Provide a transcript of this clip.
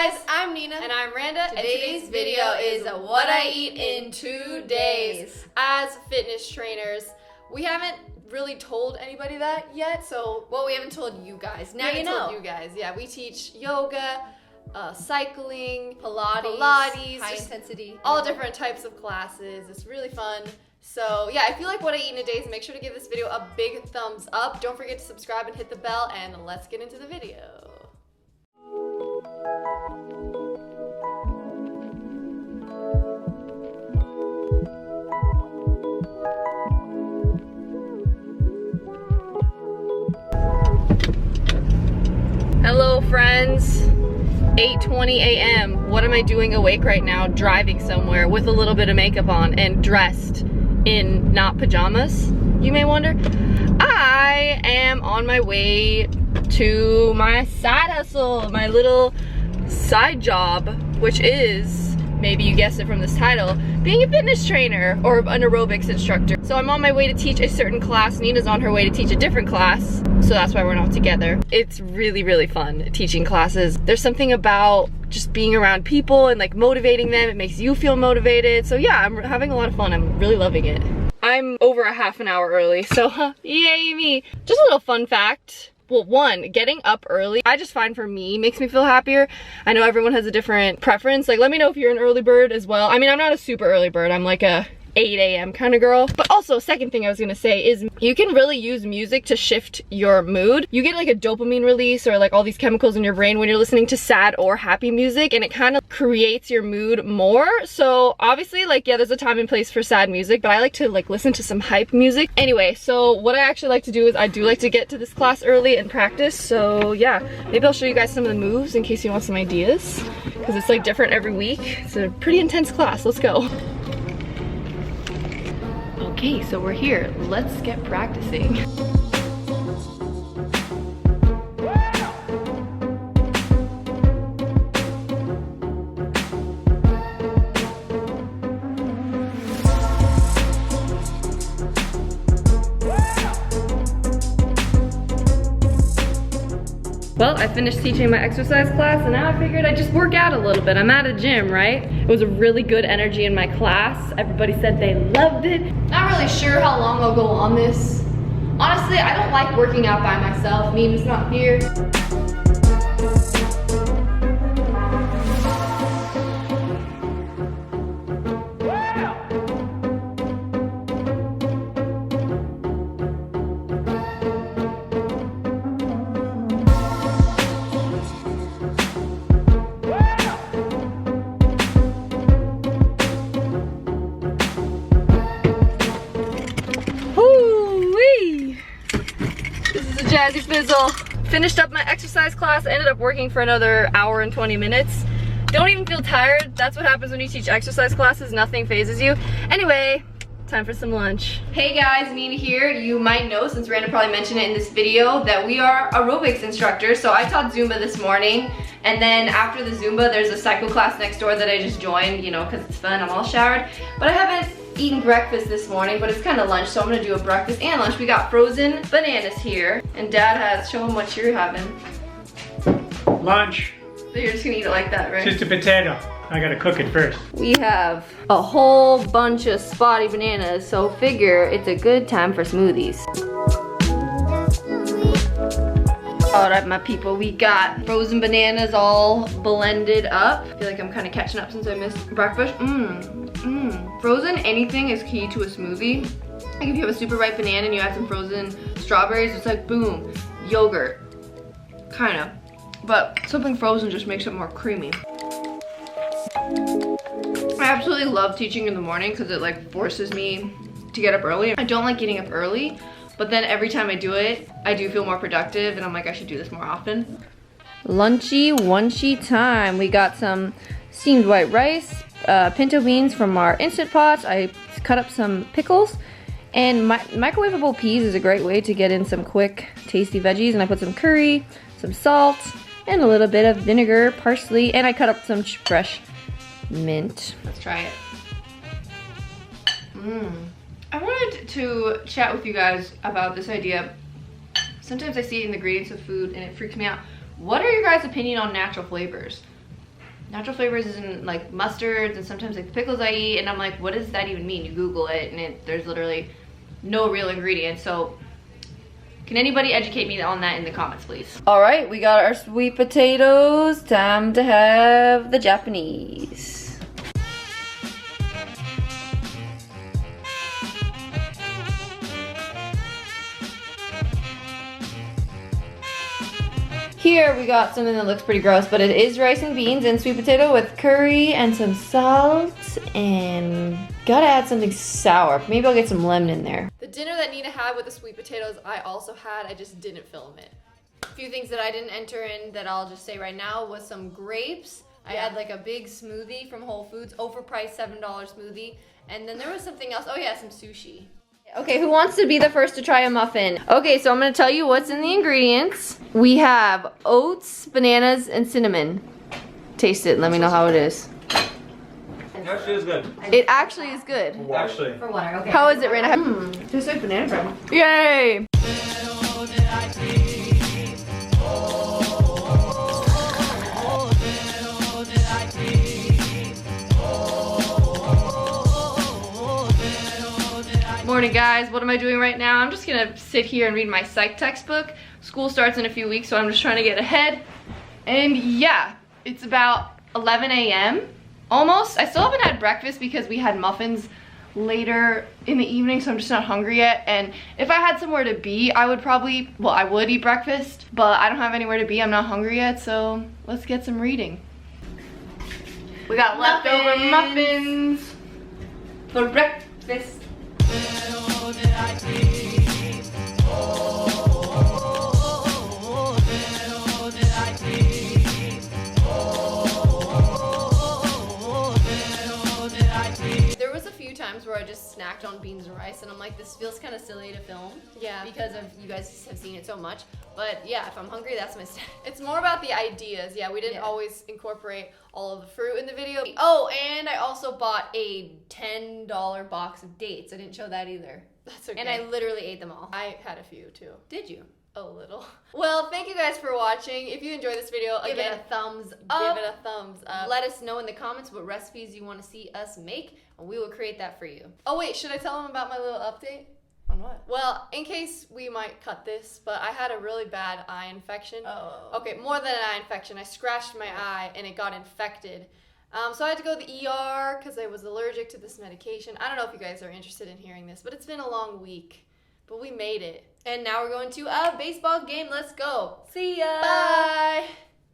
guys, I'm Nina. And I'm Randa. Today's video is what I eat in 2 days. As fitness trainers, we haven't really told anybody that yet, so... Well, we haven't told you guys. Now we you know. told you guys. Yeah, we teach yoga, cycling, Pilates, high intensity. All different types of classes. It's really fun. So yeah, if you like what I eat in a day, make sure to give this video a big thumbs up. Don't forget to subscribe and hit the bell, and let's get into the video. Hello friends, 8:20 a.m. What am I doing awake right now, driving somewhere with a little bit of makeup on and dressed in not pajamas, you may wonder? I am on my way to my side hustle, my little side job, which is, maybe you guessed it from this title, being a fitness trainer or an aerobics instructor. So I'm on my way to teach a certain class. Nina's on her way to teach a different class, so that's why we're not together. It's really, really fun teaching classes. There's something about just being around people and like motivating them. It makes you feel motivated. So yeah, I'm having a lot of fun. I'm really loving it. I'm over a half an hour early, so yay me. Just a little fun fact. Well, one, getting up early, I just find for me, makes me feel happier. I know everyone has a different preference. Like, let me know if you're an early bird as well. I mean, I'm not a super early bird. I'm like a 8 a.m. kind of girl. But also, second thing I was gonna say is you can really use music to shift your mood. You get like a dopamine release or like all these chemicals in your brain when you're listening to sad or happy music, and it kind of creates your mood more. So obviously, like, yeah, there's a time and place for sad music, but I like to like listen to some hype music. Anyway, so what I actually like to do is I do like to get to this class early and practice. So yeah, maybe I'll show you guys some of the moves in case you want some ideas, because it's like different every week. It's a pretty intense class. Let's go. Okay, so we're here. Let's get practicing. Well, I finished teaching my exercise class, and now I figured I'd just work out a little bit. I'm at a gym, right? It was a really good energy in my class. Everybody said they loved it. Not really sure how long I'll go on this. Honestly, I don't like working out by myself. Nina's not here. Jazzy fizzle. Finished up my exercise class, ended up working for another hour and 20 minutes. Don't even feel tired. That's what happens when you teach exercise classes. Nothing phases you. Anyway, time for some lunch. Hey guys, Nina here. You might know, since Randa probably mentioned it in this video, that we are aerobics instructors. So I taught Zumba this morning, and then after the Zumba, there's a cycle class next door that I just joined, you know, because it's fun. I'm all showered. But I haven't eaten breakfast this morning, but it's kind of lunch, so I'm gonna do a breakfast and lunch. We got frozen bananas here, and Dad has, show him what you're having. Lunch. So you're just gonna eat it like that, right? Just a potato. I gotta cook it first. We have a whole bunch of spotty bananas, so figure it's a good time for smoothies. All right, my people, we got frozen bananas all blended up. I feel like I'm kind of catching up since I missed breakfast. Frozen anything is key to a smoothie. Like if you have a super ripe banana and you add some frozen strawberries, it's like boom, yogurt, kind of. But something frozen just makes it more creamy. I absolutely love teaching in the morning because it like forces me to get up early. I don't like getting up early, but then every time I do it, I do feel more productive, and I'm like, I should do this more often. Lunchy, onchy time. We got some steamed white rice, pinto beans from our Instant Pot. I cut up some pickles, and microwavable peas is a great way to get in some quick, tasty veggies. And I put some curry, some salt, and a little bit of vinegar, parsley, and I cut up some fresh mint. Let's try it. I wanted to chat with you guys about this idea. Sometimes I see it in the ingredients of food and it freaks me out. What are your guys' opinion on natural flavors? natural flavors isn't like mustards and sometimes like the pickles I eat, and I'm like, what does that even mean? You Google it and there's literally no real ingredients. So can anybody educate me on that in the comments, please? All right, we got our sweet potatoes. Time to have the Japanese. Here we got something that looks pretty gross, but it is rice and beans and sweet potato with curry and some salt, and gotta add something sour. Maybe I'll get some lemon in there. The dinner that Nina had with the sweet potatoes, I also had. I just didn't film it. A few things that I didn't enter in that I'll just say right now was some grapes. I had like a big smoothie from Whole Foods, overpriced $7 smoothie. And then there was something else. Oh yeah, some sushi. Okay, who wants to be the first to try a muffin? Okay, so I'm gonna tell you what's in the ingredients. We have oats, bananas, and cinnamon. Taste it and let me know how it is. It actually is good. It actually is good. Actually. For water, okay. How is it, Randa? Tastes like banana bread. Yay! Morning guys, what am I doing right now? I'm just gonna sit here and read my psych textbook. School starts in a few weeks, so I'm just trying to get ahead. And yeah, it's about 11 a.m. almost. I still haven't had breakfast because we had muffins later in the evening, so I'm just not hungry yet. And if I had somewhere to be, I would probably, well, I would eat breakfast, but I don't have anywhere to be. I'm not hungry yet, so let's get some reading. We got leftover muffins for breakfast. There was a few times where I just snacked on beans and rice, and I'm like, this feels kind of silly to film. Yeah. Because of you guys have seen it so much. But yeah, if I'm hungry, that's my snack. It's more about the ideas. Yeah, we didn't always incorporate all of the fruit in the video. Oh, and I also bought a $10 box of dates. I didn't show that either. That's okay. And I literally ate them all. I had a few too. Did you? A little. Well, thank you guys for watching. If you enjoyed this video, give again, Oh. it a thumbs up. Give it a thumbs up. Let us know in the comments what recipes you want to see us make, and we will create that for you. Oh wait, should I tell them about my little update? On what? Well, in case we might cut this, but I had a really bad eye infection. Oh. Okay, more than an eye infection. I scratched my eye and it got infected. So I had to go to the ER because I was allergic to this medication. I don't know if you guys are interested in hearing this, but it's been a long week. But we made it. And now we're going to a baseball game. Let's go. See ya! Bye!